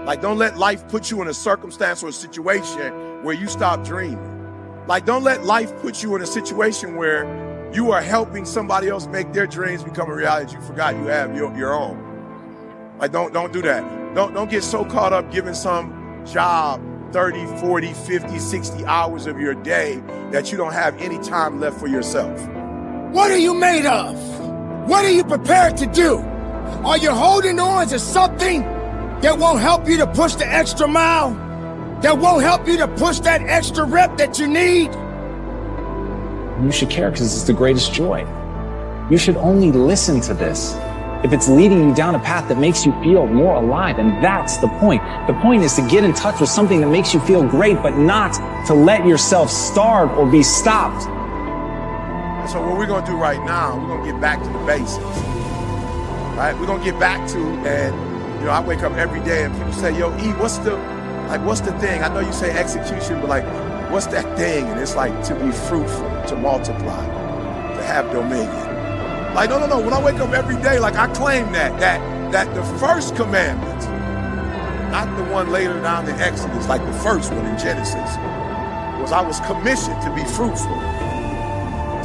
Like, don't let life put you in a circumstance or a situation where you stop dreaming. Like, don't let life put you in a situation where you are helping somebody else make their dreams become a reality. You forgot you have your own. Like, don't do that. Don't get so caught up giving some job 30, 40, 50, 60 hours of your day that you don't have any time left for yourself. What are you made of? What are you prepared to do? Are you holding on to something that won't help you to push the extra mile? That won't help you to push that extra rep that you need? You should care because it's the greatest joy. You should only listen to this if it's leading you down a path that makes you feel more alive, and that's the point. The point is to get in touch with something that makes you feel great, but not to let yourself starve or be stopped. So what we're going to do right now, we're going to get back to the basics, right? We're going to get back to, and, I wake up every day and people say, yo, E, what's the thing? I know you say execution, but like, what's that thing? And it's like to be fruitful, to multiply, to have dominion. Like, no. When I wake up every day, like, I claim that the first commandment, not the one later down in Exodus, like the first one in Genesis, was I was commissioned to be fruitful,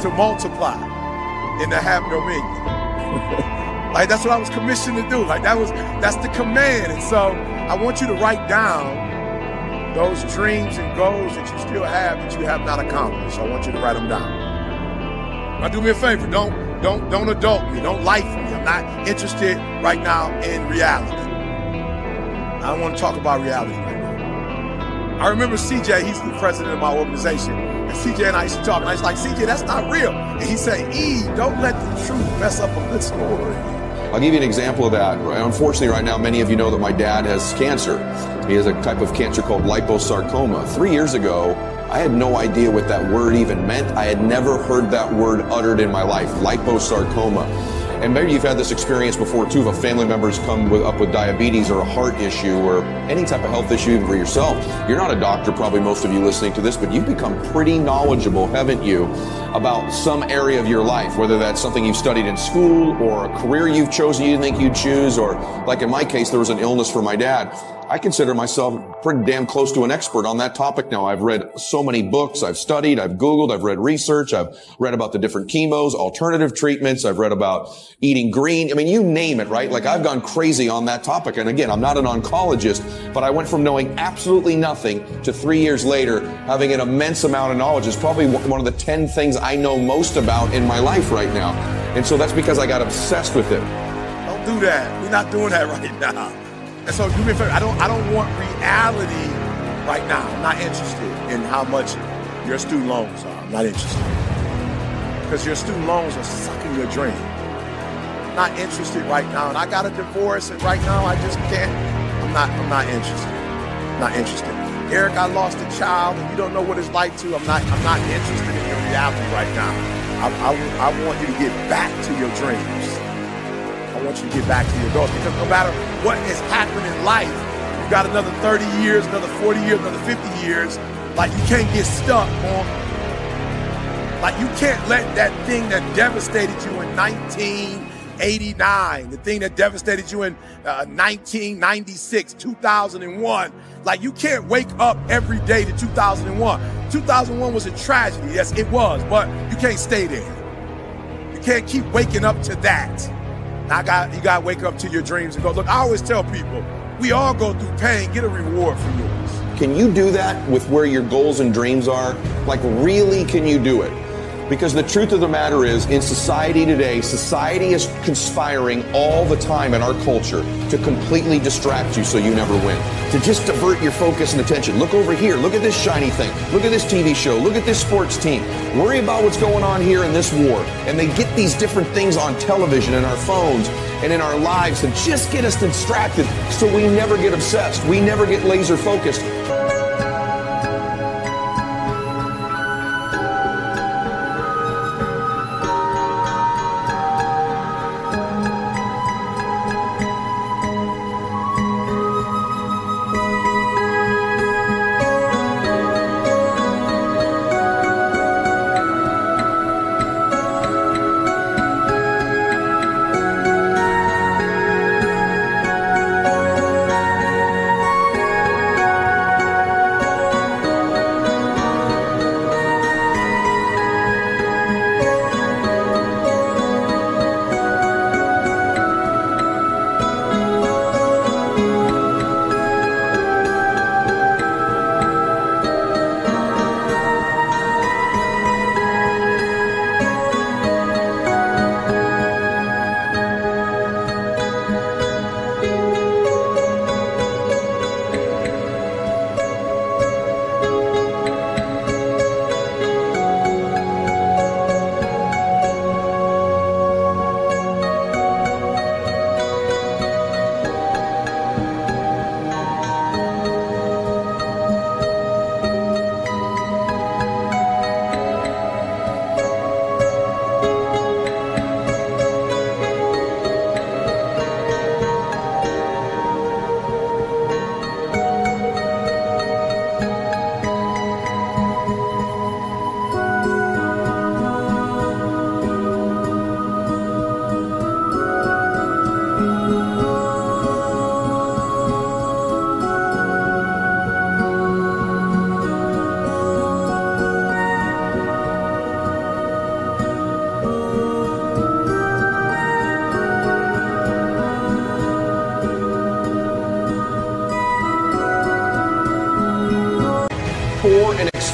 to multiply, and to have dominion. Like, that's what I was commissioned to do. Like, that's the command. And so I want you to write down those dreams and goals that you still have that you have not accomplished. I want you to write them down. Now, do me a favor. Don't adult me. Don't life me. I'm not interested right now in reality. I don't want to talk about reality right now. I remember CJ, he's the president of my organization. And CJ and I used to talk, and I was like, CJ, that's not real. And he said, E, don't let the truth mess up a good story. I'll give you an example of that. Unfortunately, right now, many of you know that my dad has cancer. He has a type of cancer called liposarcoma. 3 years ago, I had no idea what that word even meant. I had never heard that word uttered in my life, liposarcoma. And maybe you've had this experience before too, if a family member's come up with diabetes or a heart issue or any type of health issue even for yourself. You're not a doctor, probably most of you listening to this, but you've become pretty knowledgeable, haven't you, about some area of your life, whether that's something you've studied in school or a career you've chosen you didn't think you'd choose, or like in my case, there was an illness for my dad. I consider myself pretty damn close to an expert on that topic now. I've read so many books, I've studied, I've Googled, I've read research, I've read about the different chemos, alternative treatments, I've read about eating green. I mean, you name it, right? Like, I've gone crazy on that topic. And again, I'm not an oncologist, but I went from knowing absolutely nothing to 3 years later having an immense amount of knowledge. It's probably one of the 10 things I know most about in my life right now. And so that's because I got obsessed with it. Don't do that. We're not doing that right now. And so do me a favor, I don't want reality right now. I'm not interested in how much your student loans are. I'm not interested. Because your student loans are sucking your dream. I'm not interested right now. And I got a divorce, and right now I just can't. I'm not interested. I'm not interested. Eric, I lost a child, and you don't know what it's like to. I'm not interested in your reality right now. I want you to get back to your dreams. I want you to get back to your goals, because no matter what has happened in life, you got another 30 years, another 40 years, another 50 years. Like, you can't get stuck on, like, you can't let that thing that devastated you in 1989, the thing that devastated you in 1996, 2001, like, you can't wake up every day to 2001. 2001 was a tragedy, yes, it was, but you can't stay there. You can't keep waking up to that. Now you got to wake up to your dreams and go, look, I always tell people, we all go through pain, get a reward for yours. Can you do that with where your goals and dreams are? Like, really, can you do it? Because the truth of the matter is, in society today, society is conspiring all the time in our culture to completely distract you so you never win. To just divert your focus and attention. Look over here. Look at this shiny thing. Look at this TV show. Look at this sports team. Worry about what's going on here in this war. And they get these different things on television and our phones and in our lives to just get us distracted so we never get obsessed. We never get laser focused.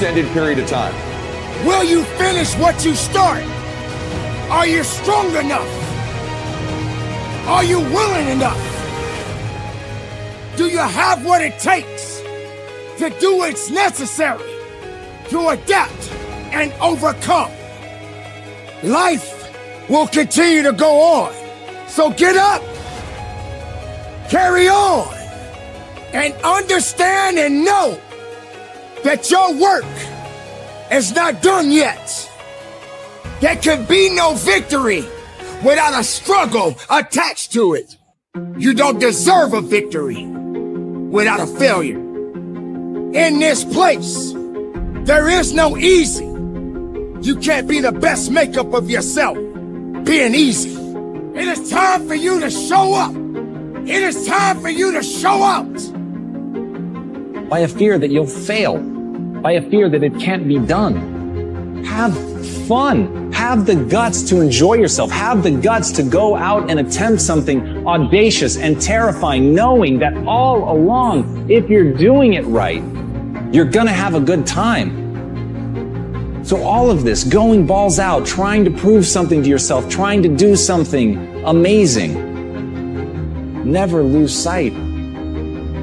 extended period of time. Will you finish what you start? Are you strong enough? Are you willing enough? Do you have what it takes to do what's necessary to adapt and overcome? Life will continue to go on. So get up, carry on, and understand and know that your work is not done yet. There can be no victory without a struggle attached to it. You don't deserve a victory without a failure. In this place, there is no easy. You can't be the best makeup of yourself being easy. It is time for you to show up. It is time for you to show out. By a fear that you'll fail, by a fear that it can't be done. Have fun. Have the guts to enjoy yourself. Have the guts to go out and attempt something audacious and terrifying, knowing that all along, if you're doing it right, you're gonna have a good time. So all of this, going balls out, trying to prove something to yourself, trying to do something amazing, never lose sight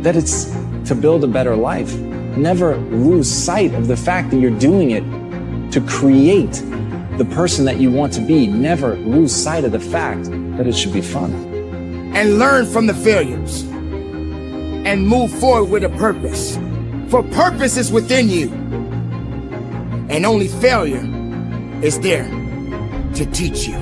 that it's to build a better life. Never lose sight of the fact that you're doing it to create the person that you want to be. Never lose sight of the fact that it should be fun. And learn from the failures and move forward with a purpose. For purpose is within you. And only failure is there to teach you.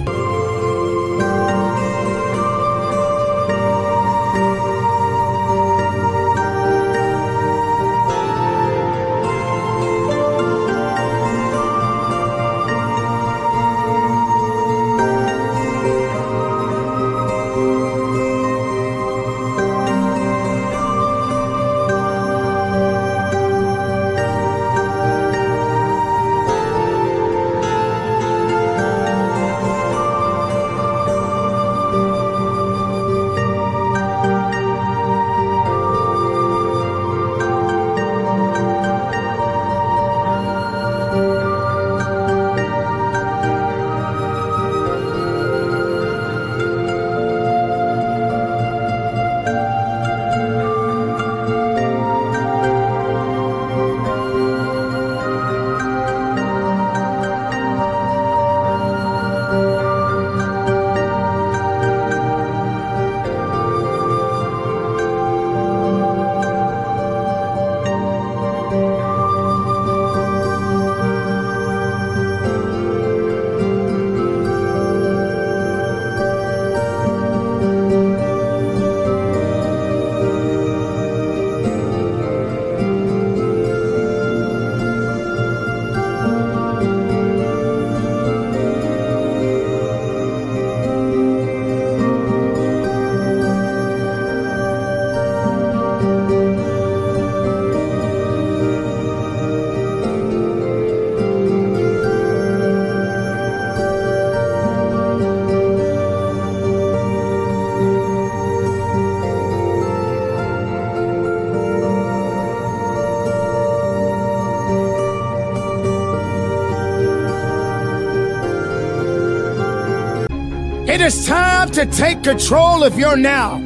It is time to take control of your now,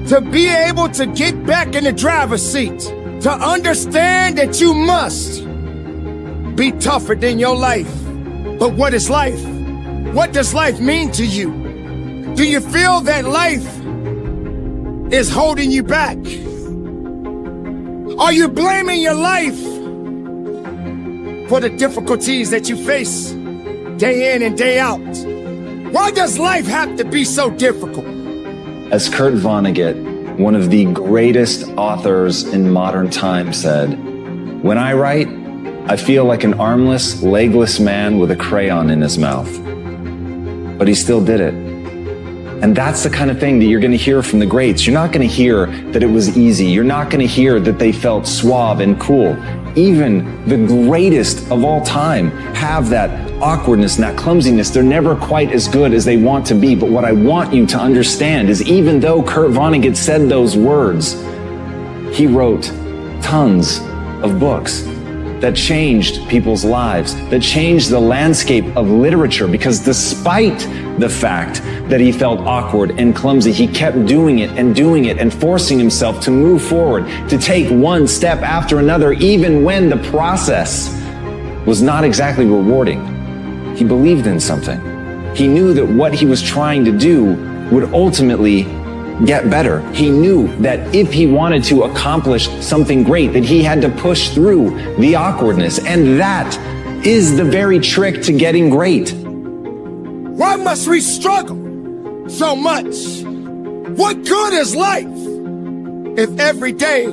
to be able to get back in the driver's seat, to understand that you must be tougher than your life. But what is life? What does life mean to you? Do you feel that life is holding you back? Are you blaming your life for the difficulties that you face day in and day out? Why does life have to be so difficult? As Kurt Vonnegut, one of the greatest authors in modern times, said, "When I write, I feel like an armless, legless man with a crayon in his mouth." But he still did it. And that's the kind of thing that you're going to hear from the greats. You're not going to hear that it was easy. You're not going to hear that they felt suave and cool. Even the greatest of all time have that awkwardness and that clumsiness. They're never quite as good as they want to be. But what I want you to understand is, even though Kurt Vonnegut said those words, he wrote tons of books. that changed people's lives, that changed the landscape of literature, because despite the fact that he felt awkward and clumsy, he kept doing it and forcing himself to move forward, to take one step after another, even when the process was not exactly rewarding. He believed in something. He knew that what he was trying to do would ultimately get better. He knew that if he wanted to accomplish something great, that he had to push through the awkwardness. And that is the very trick to getting great. Why must we struggle so much? What good is life if every day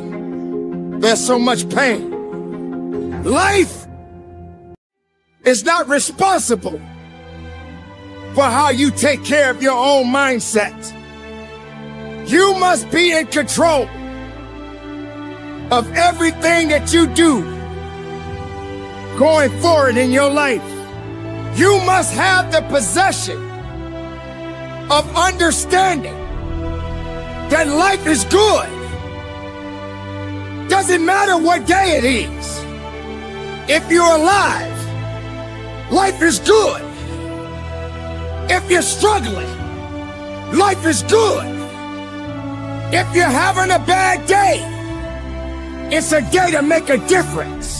there's so much pain? Life is not responsible for how you take care of your own mindset. You must be in control of everything that you do going forward in your life. You must have the possession of understanding that life is good. Doesn't matter what day it is. If you're alive, life is good. If you're struggling, life is good. If you're having a bad day, it's a day to make a difference.